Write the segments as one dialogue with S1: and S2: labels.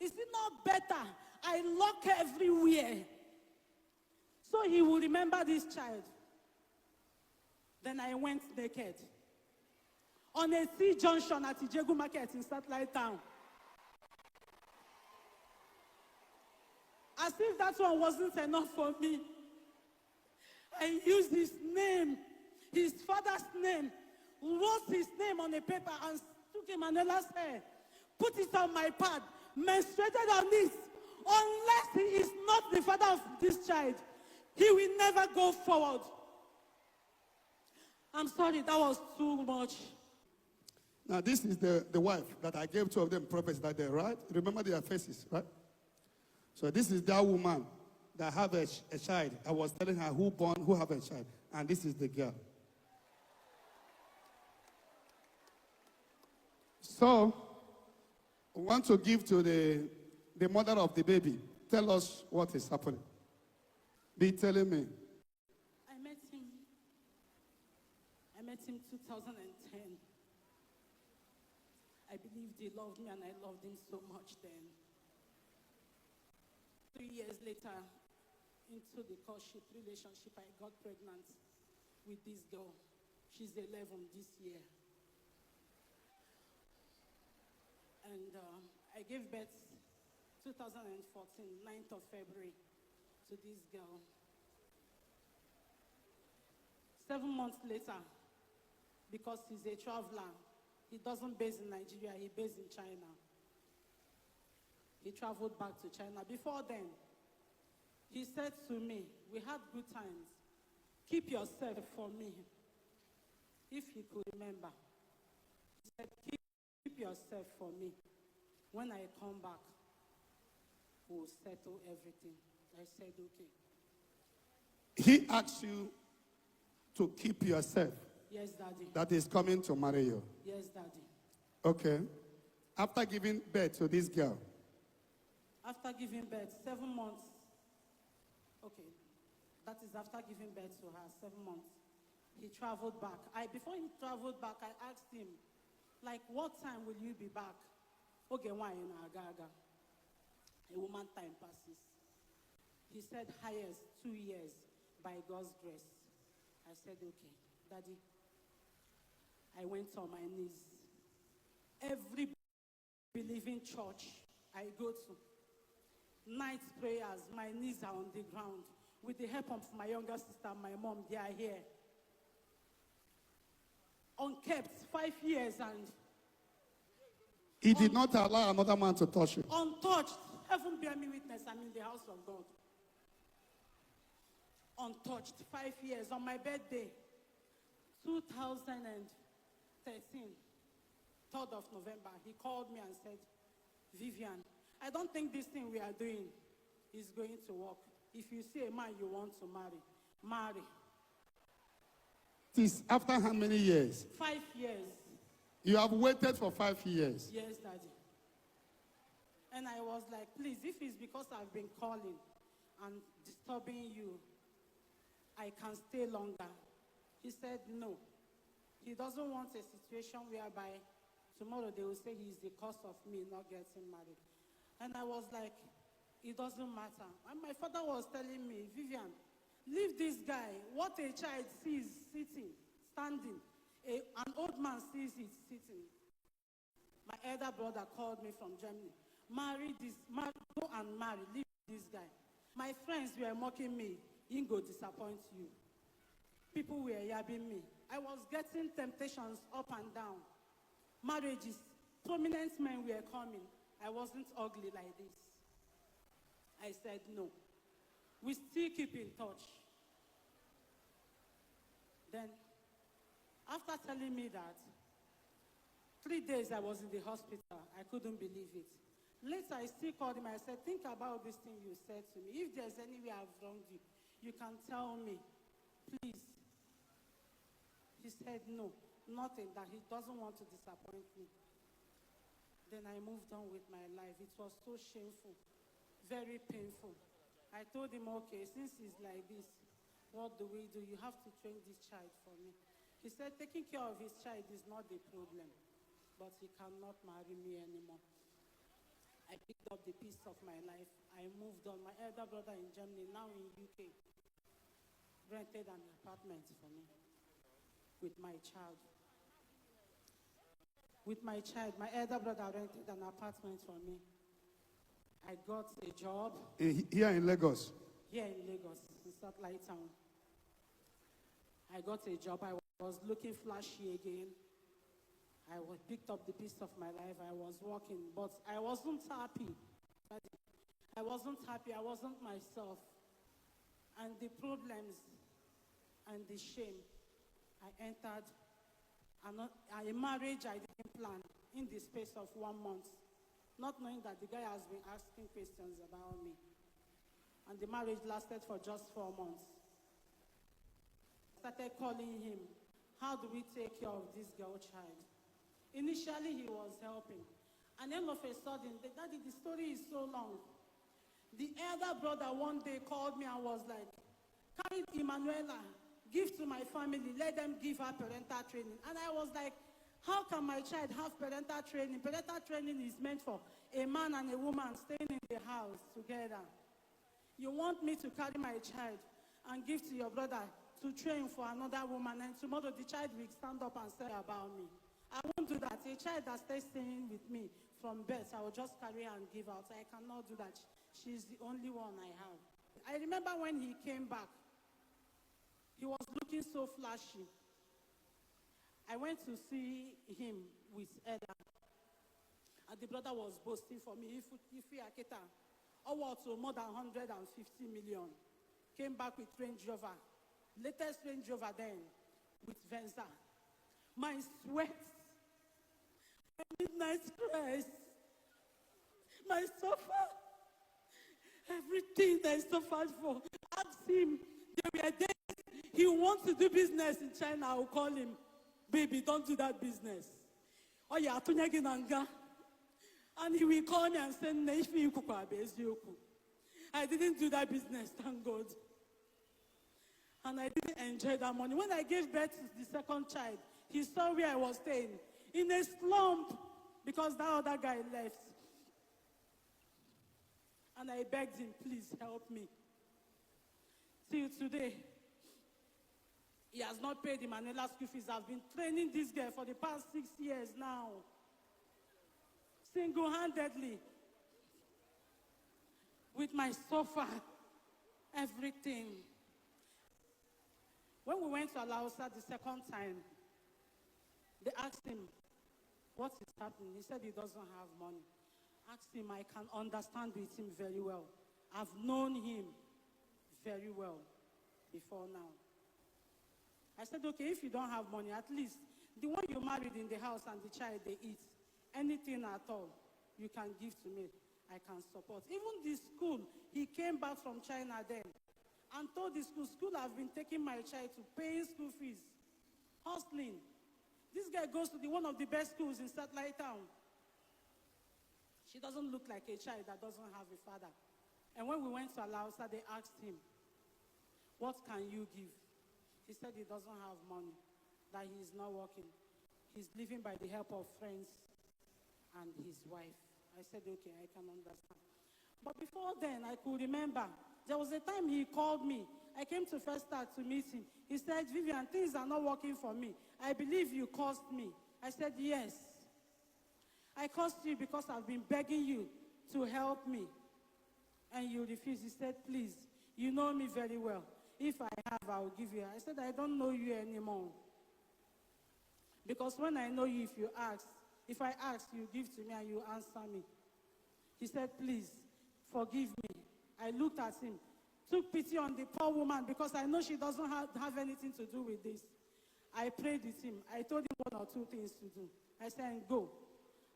S1: Is it not better? I lock everywhere. So he will remember this child. Then I went naked. On a C junction at Ijegu Market in Satellite Town. As if that one wasn't enough for me. I used his name, his father's name, wrote his name on a paper and took Emanuela's hair, put it on my pad, menstruated on this. Unless he is not the father of this child, he will never go forward. I'm sorry, that was too much.
S2: Now, this is the wife that I gave two of them prophets that day, right? Remember their faces, right? So this is that woman that have a child. I was telling her who have a child. And this is the girl. So, we want to give to the mother of the baby. Tell us what is happening. Be telling me.
S1: I met him 2010. I believed he loved me and I loved him so much then. 3 years later, into the courtship relationship, I got pregnant with this girl. She's 11 this year. And I gave birth 2014, 9th of February, to this girl. 7 months later, because he's a traveler, he doesn't base in Nigeria, he based in China. He traveled back to China. Before then, he said to me, we had good times. Keep yourself for me. If he could remember. He said, keep yourself for me. When I come back, we'll settle everything. I said, okay.
S2: He asked you to keep yourself.
S1: Yes, Daddy.
S2: That is coming to marry you.
S1: Yes, Daddy.
S2: Okay. After giving birth to this girl.
S1: After giving birth, 7 months. Okay. That is after giving birth to her, 7 months. He traveled back. Before he traveled back, I asked him, like, what time will you be back? Okay, why in Agaga? A woman time passes. He said, highest 2 years by God's grace. I said, okay, Daddy. I went on my knees. Every believing church I go to, night prayers, my knees are on the ground. With the help of my younger sister, my mom, they are here. Unkept, 5 years, and
S2: he did not allow another man to touch you.
S1: Untouched. Heaven bear me witness, I'm in the house of God. Untouched, 5 years. On my birthday, 2013, 3rd of November, he called me and said, Vivian, I don't think this thing we are doing is going to work. If you see a man you want to marry, marry.
S2: This after how many years?
S1: 5 years.
S2: You have waited for 5 years.
S1: Yes, Daddy. And I was like, please, if it's because I've been calling and disturbing you, I can stay longer. He said no. He doesn't want a situation whereby tomorrow they will say he's the cause of me not getting married. And I was like, it doesn't matter. And my father was telling me, Vivian, leave this guy. What a child sees sitting, standing, an old man sees it sitting. My elder brother called me from Germany. Go and marry, leave this guy. My friends were mocking me. He go disappoint you. People were yabbing me. I was getting temptations up and down. Marriages, prominent men were coming. I wasn't ugly like this. I said no. We still keep in touch. Then, after telling me that, 3 days I was in the hospital. I couldn't believe it. Later, I still called him. I said, think about this thing you said to me. If there's any way I've wronged you, you can tell me, please. He said, no, nothing, that he doesn't want to disappoint me. Then I moved on with my life. It was so shameful, very painful. I told him, okay, since he's like this, what do we do? You have to train this child for me. He said, taking care of his child is not the problem, but he cannot marry me anymore. up the peace of my life. I moved on. My elder brother in Germany, now in UK, rented an apartment for me with my child. With my child, my elder brother rented an apartment for me. I got a job
S2: Here in Lagos.
S1: here in Lagos, in Satellite Town. I got a job. I was looking flashy again. I picked up the piece of my life. I was working, but I wasn't happy. I wasn't happy. I wasn't myself. And the problems and the shame, I entered a marriage I didn't plan in the space of 1 month, not knowing that the guy has been asking questions about me. And the marriage lasted for just 4 months. I started calling him, how do we take care of this girl child? Initially, he was helping. And then all of a sudden, Daddy, the story is so long. The elder brother one day called me and was like, carry Emanuela, give to my family, let them give her parental training. And I was like, how can my child have parental training? Parental training is meant for a man and a woman staying in the house together. You want me to carry my child and give to your brother to train for another woman, and tomorrow the child will stand up and say about me. I won't do that. A child that stays staying with me from birth, I will just carry her and give out. I cannot do that. She's the only one I have. I remember when he came back, he was looking so flashy. I went to see him with Ella, and the brother was boasting for me. If Akita, to more than 150 million, came back with Range Rover, latest Range Rover then, with Venza. My sweat, my midnight cries, my suffer, everything that I suffered for. Ask him. There were days he wants to do business in China. I will call him, baby, don't do that business. Oh yeah, and he will call me and say, I didn't do that business, thank God. And I didn't enjoy that money. When I gave birth to the second child, he saw where I was staying, in a slump, because that other guy left. And I begged him, please help me. Till today, he has not paid the Manila school fees. I've been training this girl for the past 6 years now. Single-handedly. With my sofa, everything. When we went to Alausa the second time, they asked him, what is happening? He said he doesn't have money. Asked him, I can understand with him very well. I've known him very well before now. I said, okay, if you don't have money, at least the one you married in the house and the child they eat, anything at all, you can give to me. I can support. Even the school, he came back from China then and told the school I've been taking my child to paying school fees, hustling. This guy goes to one of the best schools in Satellite Town. She doesn't look like a child that doesn't have a father. And when we went to Alausa, they asked him, what can you give? He said he doesn't have money, that he is not working. He's living by the help of friends and his wife. I said, okay, I can understand. But before then, I could remember, there was a time he called me. I came to First Start to meet him. He said, Vivian, things are not working for me. I believe you cursed me. I said, yes. I cursed you because I've been begging you to help me. And you refused. He said, please, you know me very well. If I have, I will give you. I said, I don't know you anymore. Because when I know you, if I ask, you give to me and you answer me. He said, please, forgive me. I looked at him, took pity on the poor woman because I know she doesn't have anything to do with this. I prayed with him. I told him 1 or 2 things to do. I said, go.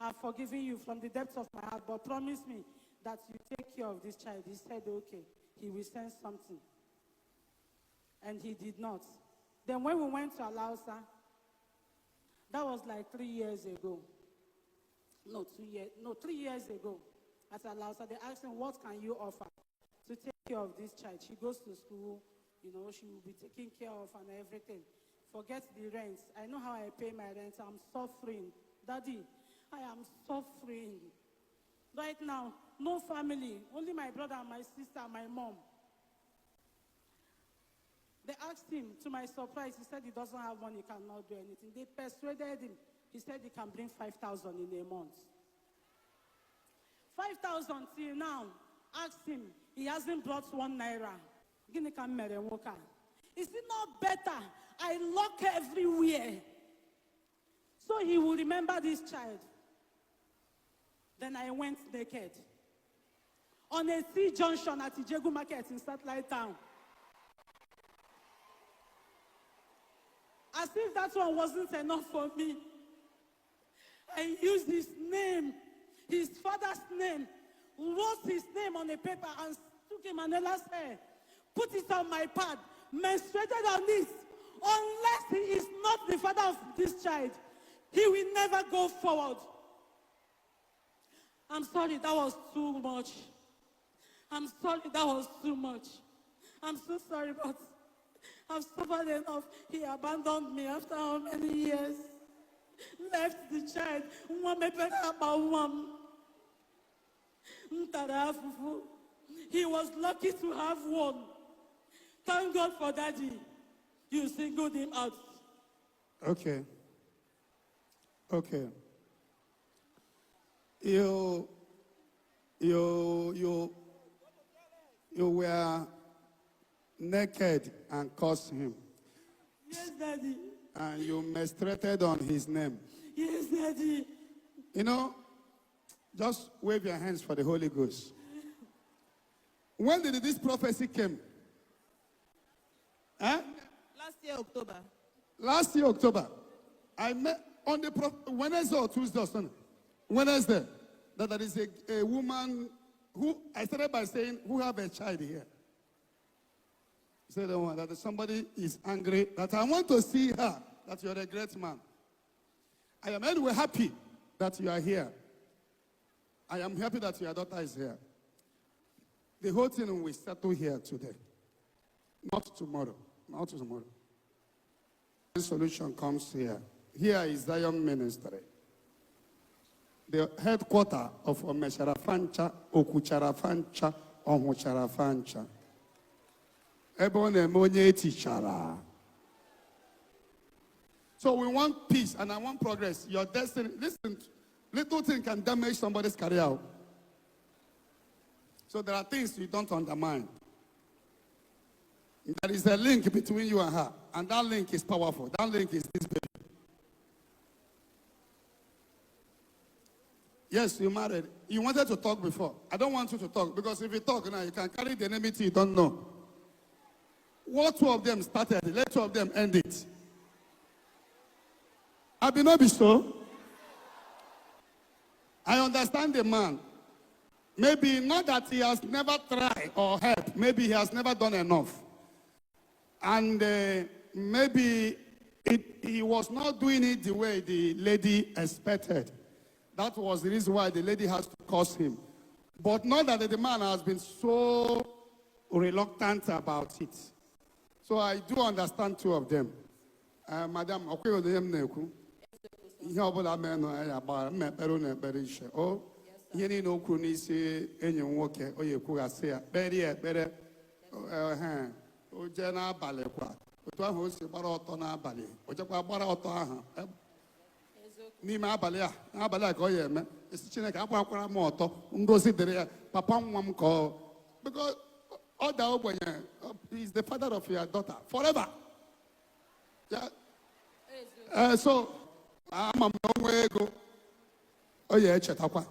S1: I've forgiven you from the depths of my heart, but promise me that you take care of this child. He said, okay, he will send something. And he did not. Then when we went to Alausa, that was like 3 years ago. No, 3 years ago. At Alausa, they asked him, what can you offer to take care of this child? She goes to school, she will be taken care of and everything. Forget the rent. I know how I pay my rent. I'm suffering. Daddy, I am suffering. Right now, no family, only my brother and my sister and my mom. They asked him, to my surprise, he said he doesn't have money, he cannot do anything. They persuaded him. He said he can bring 5,000 in a month. 5,000 till now. Asked him, he hasn't brought 1 naira. Gini ka m mere nwoke a? Is it not better I lock everywhere so he will remember this child? Then I went naked on a C junction at Ijegu Market in Satellite Town. As if that one wasn't enough for me, I used his name, his father's name, wrote his name on a paper and took Emanuela's hair, put it on my pad, menstruated on this. Unless he is not the father of this child, he will never go forward. I'm sorry, that was too much. I'm sorry, that was too much. I'm so sorry, but I've suffered enough. He abandoned me after how many years? Left the child. He was lucky to have one. Thank God for daddy. You singled him out.
S2: Okay. Okay. You were naked and cursed him.
S1: Yes, daddy.
S2: And you menstruated on his name.
S1: Yes, daddy.
S2: You know, just wave your hands for the Holy Ghost. When did this prophecy come? Huh?
S3: Last year, October.
S2: Last year, October. I met on the Wednesday or Tuesday or Sunday. Wednesday. That there is a woman who, I started by saying, who have a child here. Say the one that somebody is angry, that I want to see her, that you're a great man. I am anyway happy that you are here. I am happy that your daughter is here. The whole thing will settle here today. Not tomorrow. Not tomorrow. The solution comes here. Here is Zion Ministry. The headquarters of Omesharafancha, Okucharafancha, Ohucharafancha. So we want peace and I want progress. Your destiny, listen, little thing can damage somebody's career. So there are things you don't undermine. There is a link between you and her, and that link is powerful. That link is this baby. Yes, you married. You wanted to talk before. I don't want you to talk, because if you talk now, you can carry the enmity you don't know. What two of them started, let two of them end it. Abinobi so. I understand the man. Maybe not that he has never tried or helped. Maybe he has never done enough. And maybe he was not doing it the way the lady expected. That was the reason why the lady has to curse him. But not that the man has been so reluctant about it. So I do understand two of them. Madam, okay, with them neku. Ihe ọbụla mee nọ ya gbara mmekpere na ekpere ishe. O ihe niile okwu n'isi enyi nwoke o yekwughasị ya kpere ya ekpere o jee n'abalị kwa otu ahụ o si gbara ọtọ n'abalị o jekwa gbara ọtọ ahụ n'ime abalị a n'abalị a ka ọ ya eme esi Chineke akwakwara m ọtọ ngozi dịrị ya papa nwa m ka ọ because ọ da ogbenye he is the father of your daughter forever. Yeah. So ama m na onwe ego o ya echetakwa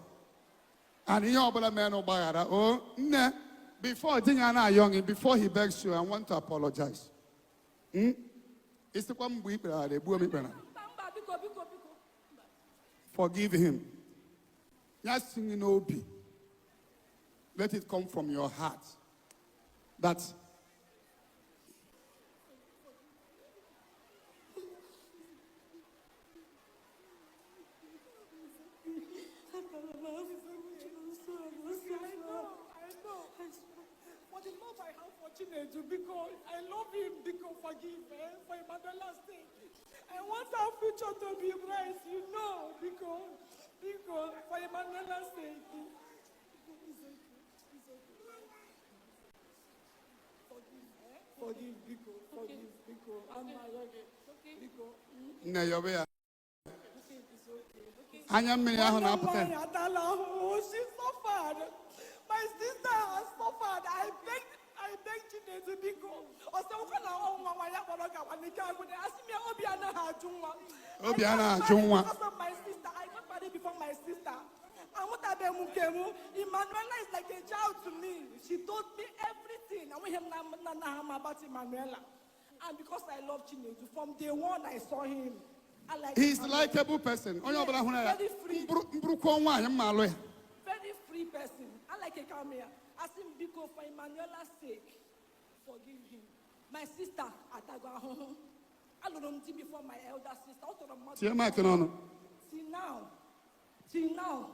S2: and ihe ọbụla mere n'ụgbaghara o nne before di ya na-ayọ gị before he begs you I want to apologize. Isikwa mgbe ikpere ala egbuo m ikpere. Forgive him. Ya sing n'obi. Let it come from your heart. That
S1: because I love him, because forgive for Emanuela's sake. I want our future to be bright, you know, because for Emanuela's sake. Forgive, Biko. Forgive, Biko. I'm okay. Biko.
S2: Nne yobe ya.
S1: Okay, it's okay.
S2: Anya mmiri ahụ na-apụta.
S1: She suffered. My sister has suffered. I begged Chine to be go. Also, when I own one, I want to go and they asked me, Obiana Hajunwa.
S2: Obiana Hajunwa.
S1: Because of my sister, I got married before my sister. And what I Emmanuela is like a child to me. She told me everything. I want him about Emmanuela. And because I love Chinedu, from day one I saw him.
S2: He's a likable person.
S1: Yes, very free. Very free person. I like a camera. Ask him because for Emmanuela's sake, forgive him. My sister, Atagwa home. I don't know before my elder sister.
S2: See now.
S1: Till now.